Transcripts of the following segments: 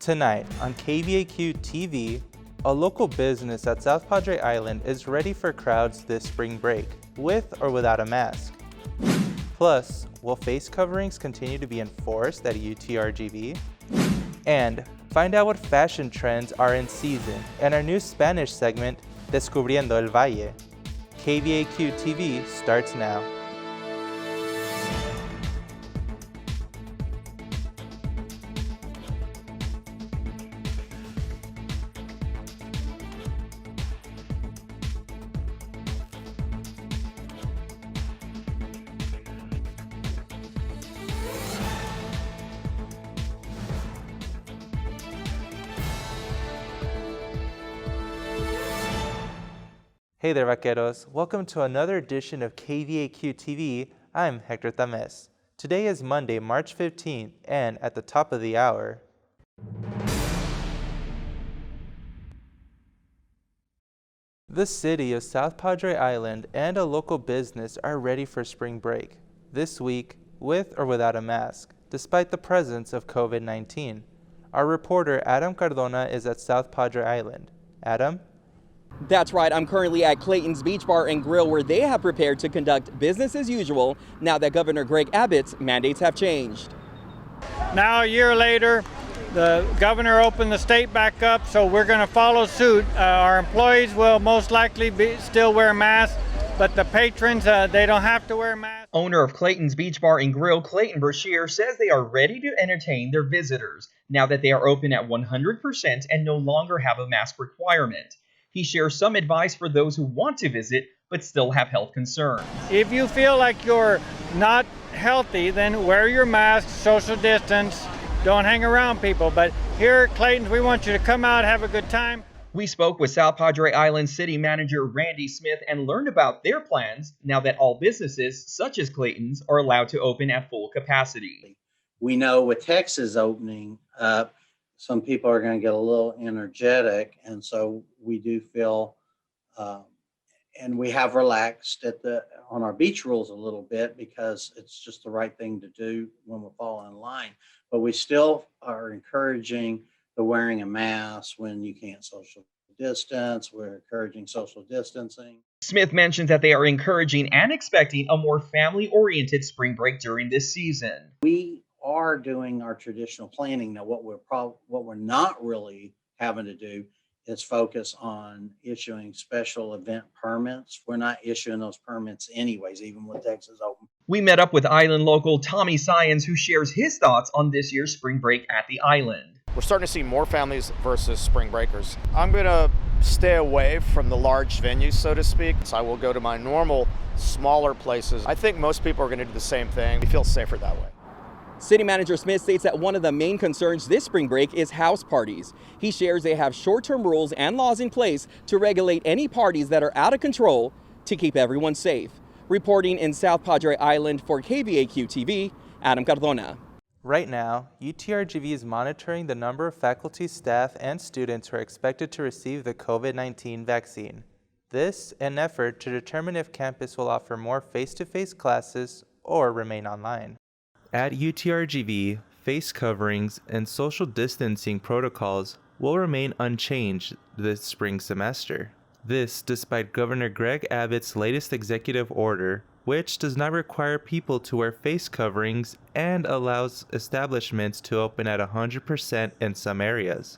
Tonight on KVAQ-TV, a local business at South Padre Island is ready for crowds this spring break, with or without a mask. Plus, will face coverings continue to be enforced at UTRGV? And find out what fashion trends are in season in our new Spanish segment, Descubriendo El Valle. KVAQ-TV starts now. Hey there, vaqueros. Welcome to another edition of KVAQ-TV. I'm Hector Tames. Today is Monday, March 15th, and at the top of the hour. The city of South Padre Island and a local business are ready for spring break, this week with or without a mask, despite the presence of COVID-19. Our reporter Adam Cardona is at South Padre Island. Adam? That's right, I'm currently at Clayton's Beach Bar and Grill, where they have prepared to conduct business as usual now that Governor Greg Abbott's mandates have changed. Now a year later, the governor opened the state back up, so we're going to follow suit. Our employees will most likely still wear masks, but the patrons, they don't have to wear masks. Owner of Clayton's Beach Bar and Grill, Clayton Brashear, says they are ready to entertain their visitors now that they are open at 100% and no longer have a mask requirement. He shares some advice for those who want to visit but still have health concerns. If you feel like you're not healthy, then wear your mask, social distance, don't hang around people. But here at Clayton's, we want you to come out, have a good time. We spoke with South Padre Island City Manager Randy Smith and learned about their plans now that all businesses, such as Clayton's, are allowed to open at full capacity. We know with Texas opening up, some people are going to get a little energetic, and so we do feel, and we have relaxed on our beach rules a little bit because it's just the right thing to do when we fall in line. But we still are encouraging the wearing a mask when you can't social distance. We're encouraging social distancing. Smith mentions that they are encouraging and expecting a more family-oriented spring break during this season. We are doing our traditional planning. Now, what we're not really having to do is focus on issuing special event permits. We're not issuing those permits anyways, even with Texas open. We met up with island local Tommy SAENZ, who shares his thoughts on this year's spring break at the island. We're starting to see more families versus spring breakers. I'm going to stay away from the large venues, so to speak. So I will go to my normal, smaller places. I think most people are going to do the same thing. We feel safer that way. City Manager Smith states that one of the main concerns this spring break is house parties. He shares they have short-term rules and laws in place to regulate any parties that are out of control to keep everyone safe. Reporting in South Padre Island for KVAQ-TV, Adam Cardona. Right now, UTRGV is monitoring the number of faculty, staff, and students who are expected to receive the COVID-19 vaccine. This an effort to determine if campus will offer more face-to-face classes or remain online. At UTRGV, face coverings and social distancing protocols will remain unchanged this spring semester. This despite Governor Greg Abbott's latest executive order, which does not require people to wear face coverings and allows establishments to open at 100% in some areas.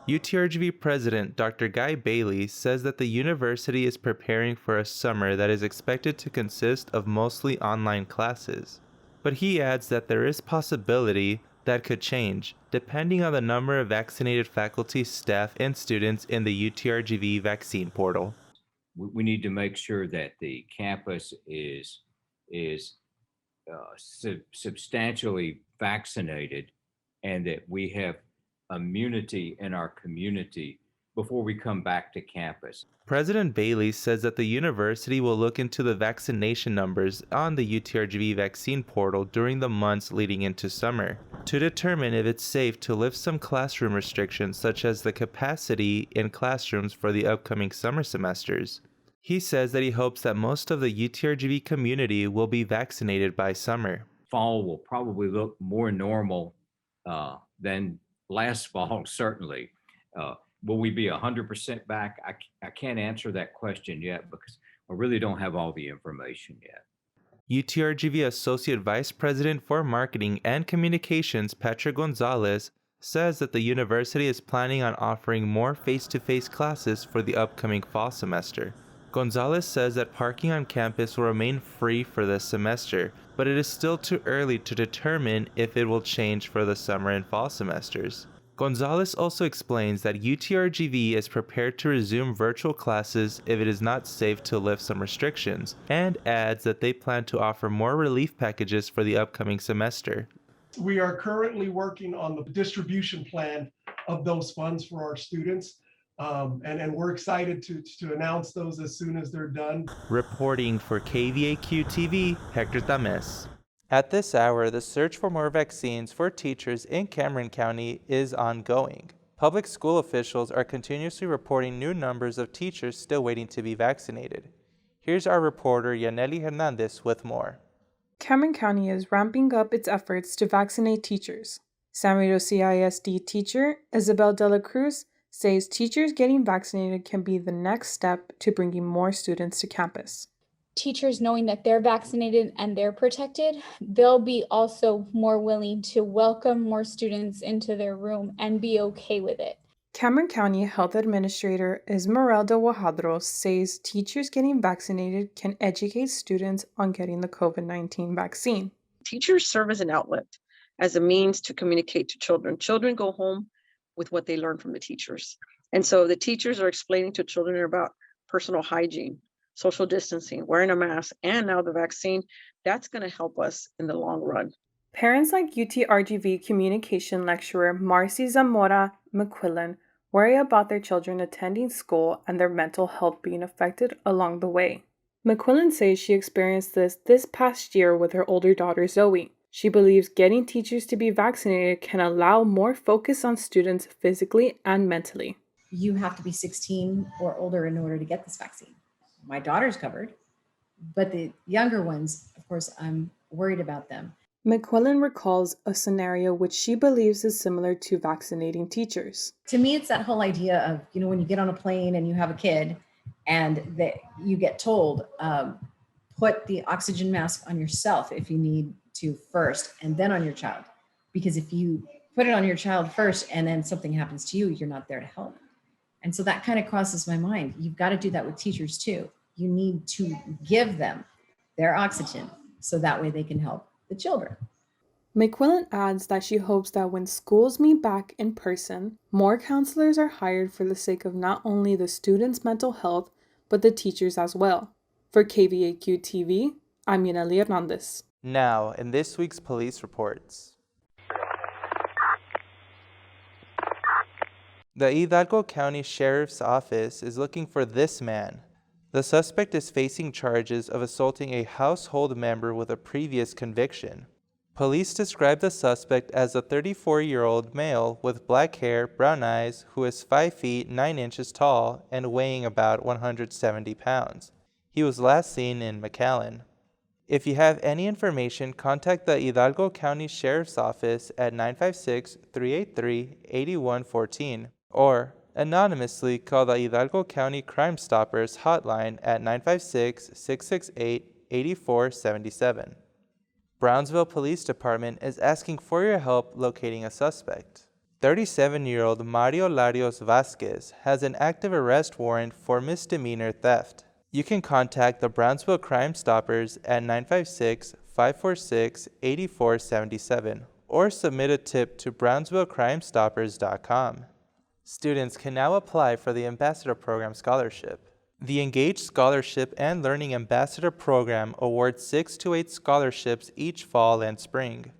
UTRGV President Dr. Guy Bailey says that the university is preparing for a summer that is expected to consist of mostly online classes. But he adds that there is possibility that could change, depending on the number of vaccinated faculty, staff, and students in the UTRGV vaccine portal. We need to make sure that the campus is substantially vaccinated and that we have immunity in our community before we come back to campus. President Bailey says that the university will look into the vaccination numbers on the UTRGV vaccine portal during the months leading into summer to determine if it's safe to lift some classroom restrictions such as the capacity in classrooms for the upcoming summer semesters. He says that he hopes that most of the UTRGV community will be vaccinated by summer. Fall will probably look more normal than last fall, certainly. Will we be 100% back? I can't answer that question yet because I really don't have all the information yet. UTRGV Associate Vice President for Marketing and Communications, Petra Gonzalez, says that the university is planning on offering more face-to-face classes for the upcoming fall semester. Gonzalez says that parking on campus will remain free for this semester, but it is still too early to determine if it will change for the summer and fall semesters. Gonzalez also explains that UTRGV is prepared to resume virtual classes if it is not safe to lift some restrictions, and adds that they plan to offer more relief packages for the upcoming semester. We are currently working on the distribution plan of those funds for our students, and we're excited to announce those as soon as they're done. Reporting for KVAQ-TV, Hector Tames. At this hour, the search for more vaccines for teachers in Cameron County is ongoing. Public school officials are continuously reporting new numbers of teachers still waiting to be vaccinated. Here's our reporter Yaneli Hernandez with more. Cameron County is ramping up its efforts to vaccinate teachers. San Marino CISD teacher Isabel De La Cruz says teachers getting vaccinated can be the next step to bringing more students to campus. Teachers knowing that they're vaccinated and they're protected, they'll be also more willing to welcome more students into their room and be okay with it. Cameron County Health Administrator Esmeralda Wajadros says teachers getting vaccinated can educate students on getting the COVID-19 vaccine. Teachers serve as an outlet, as a means to communicate to children. Children go home with what they learn from the teachers. And so the teachers are explaining to children about personal hygiene, social distancing, wearing a mask, and now the vaccine. That's going to help us in the long run. Parents like UTRGV communication lecturer Marcy Zamora McQuillan worry about their children attending school and their mental health being affected along the way. McQuillan says she experienced this past year with her older daughter Zoe. She believes getting teachers to be vaccinated can allow more focus on students physically and mentally. You have to be 16 or older in order to get this vaccine. My daughter's covered, but the younger ones, of course, I'm worried about them. McQuillan recalls a scenario which she believes is similar to vaccinating teachers. To me, it's that whole idea of, when you get on a plane and you have a kid and you get told, put the oxygen mask on yourself if you need to first, and then on your child. Because if you put it on your child first and then something happens to you, you're not there to help. And so that kind of crosses my mind. You've got to do that with teachers too. You need to give them their oxygen so that way they can help the children. McQuillan adds that she hopes that when schools meet back in person, more counselors are hired for the sake of not only the students' mental health, but the teachers as well. For KVAQ-TV, I'm Yaneli Hernandez. Now, in this week's police reports. The Hidalgo County Sheriff's Office is looking for this man. The suspect is facing charges of assaulting a household member with a previous conviction. Police describe the suspect as a 34-year-old male with black hair, brown eyes, who is 5 feet 9 inches tall and weighing about 170 pounds. He was last seen in McAllen. If you have any information, contact the Hidalgo County Sheriff's Office at 956-383-8114 or anonymously call the Hidalgo County Crime Stoppers hotline at 956-668-8477. Brownsville Police Department is asking for your help locating a suspect. 37-year-old Mario Larios Vasquez has an active arrest warrant for misdemeanor theft. You can contact the Brownsville Crime Stoppers at 956-546-8477 or submit a tip to brownsvillecrimestoppers.com. Students can now apply for the Ambassador Program Scholarship. The Engaged Scholarship and Learning Ambassador Program awards 6 to 8 scholarships each fall and spring.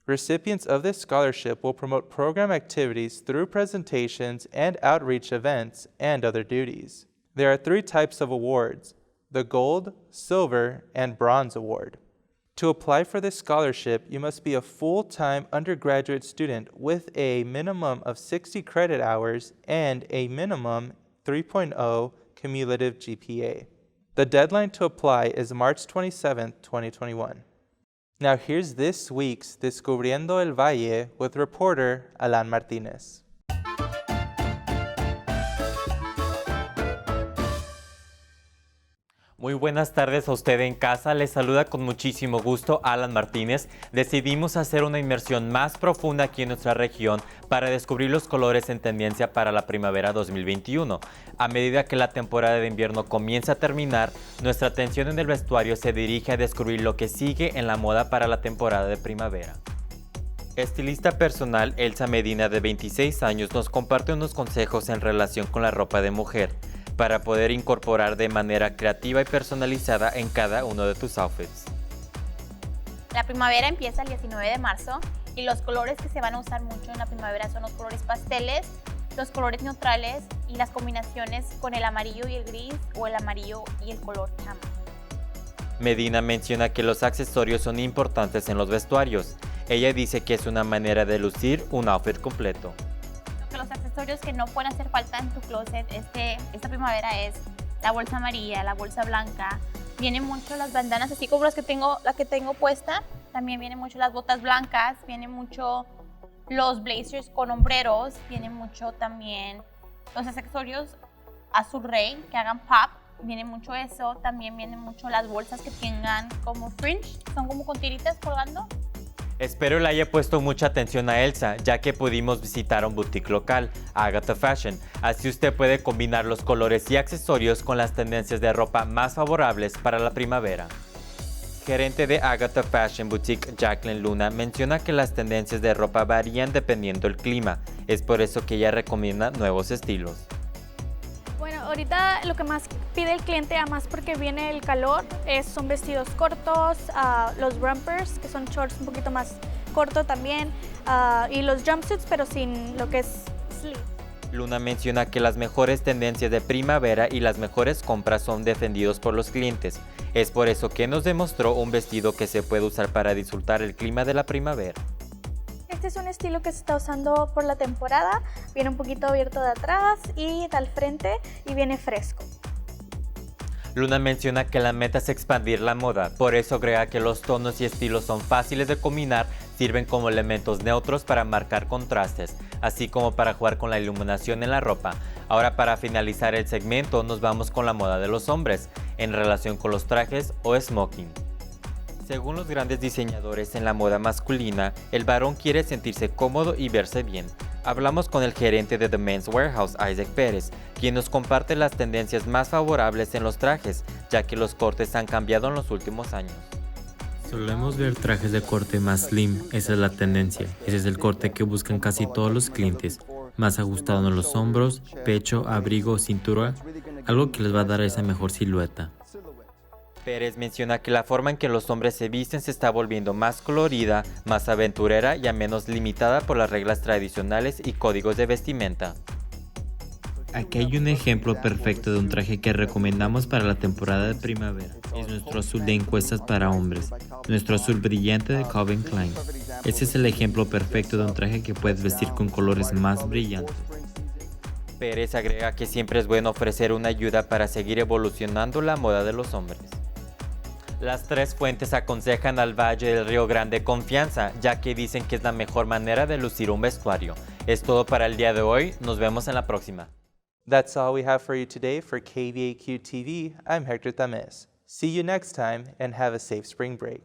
Recipients of this scholarship will promote program activities through presentations and outreach events and other duties. There are 3 types of awards: the Gold, Silver, and Bronze Award. To apply for this scholarship, you must be a full-time undergraduate student with a minimum of 60 credit hours and a minimum 3.0 cumulative GPA. The deadline to apply is March 27, 2021. Now here's this week's Descubriendo El Valle with reporter Alan Martinez. Muy buenas tardes a usted en casa, les saluda con muchísimo gusto Alan Martínez. Decidimos hacer una inmersión más profunda aquí en nuestra región para descubrir los colores en tendencia para la primavera 2021. A medida que la temporada de invierno comienza a terminar, nuestra atención en el vestuario se dirige a descubrir lo que sigue en la moda para la temporada de primavera. Estilista personal ELSA MEDINA, de 26 años, nos comparte unos consejos en relación con la ropa de mujer, para poder incorporar de manera creativa y personalizada en cada uno de tus outfits. La primavera empieza el 19 de marzo y los colores que se van a usar mucho en la primavera son los colores pasteles, los colores neutrales y las combinaciones con el amarillo y el gris o el amarillo y el color chama. MEDINA menciona que los accesorios son importantes en los vestuarios. Ella dice que es una manera de lucir un outfit completo. Los accesorios que no pueden hacer falta en tu closet esta primavera es la bolsa amarilla, la bolsa blanca. Vienen mucho las bandanas, así como la que tengo puesta. También vienen mucho las botas blancas, vienen mucho los blazers con hombreros, vienen mucho también los accesorios azul rey que hagan pop. Viene mucho eso, también vienen mucho las bolsas que tengan como fringe, que son como con tiritas colgando. Espero le haya puesto mucha atención a ELSA, ya que pudimos visitar un boutique local, Agatha Fashion. Así usted puede combinar los colores y accesorios con las tendencias de ropa más favorables para la primavera. Gerente de Agatha Fashion Boutique, Jacqueline Luna, menciona que las tendencias de ropa varían dependiendo del clima. Es por eso que ella recomienda nuevos estilos. Bueno, ahorita lo que más pide el cliente, además porque viene el calor, son vestidos cortos, los rompers, que son shorts un poquito más corto también, y los jumpsuits, pero sin lo que es sleeve. Luna menciona que las mejores tendencias de primavera y las mejores compras son defendidos por los clientes. Es por eso que nos demostró un vestido que se puede usar para disfrutar el clima de la primavera. Este es un estilo que se está usando por la temporada, viene un poquito abierto de atrás y al frente y viene fresco. Luna menciona que la meta es expandir la moda, por eso agrega que los tonos y estilos son fáciles de combinar, sirven como elementos neutros para marcar contrastes, así como para jugar con la iluminación en la ropa. Ahora, para finalizar el segmento, nos vamos con la moda de los hombres, en relación con los trajes o smoking. Según los grandes diseñadores en la moda masculina, el varón quiere sentirse cómodo y verse bien. Hablamos con el gerente de The Men's Warehouse, PEREZ, quien nos comparte las tendencias más favorables en los trajes, ya que los cortes han cambiado en los últimos años. Solemos ver trajes de corte más slim, esa es la tendencia. Ese es el corte que buscan casi todos los clientes, más ajustado en los hombros, pecho, abrigo, cintura, algo que les va a dar esa mejor silueta. PEREZ menciona que la forma en que los hombres se visten se está volviendo más colorida, más aventurera y a menos limitada por las reglas tradicionales y códigos de vestimenta. Aquí hay un ejemplo perfecto de un traje que recomendamos para la temporada de primavera. Es nuestro azul de encuestas para hombres, nuestro azul brillante de Calvin Klein. Este es el ejemplo perfecto de un traje que puedes vestir con colores más brillantes. PEREZ agrega que siempre es bueno ofrecer una ayuda para seguir evolucionando la moda de los hombres. Las tres fuentes aconsejan al Valle del Río Grande confianza, ya que dicen que es la mejor manera de lucir un vestuario. Es todo para el día de hoy, nos vemos en la próxima. That's all we have for you today. For KVAQ-TV, I'm Hector Tamez. See you next time and have a safe spring break.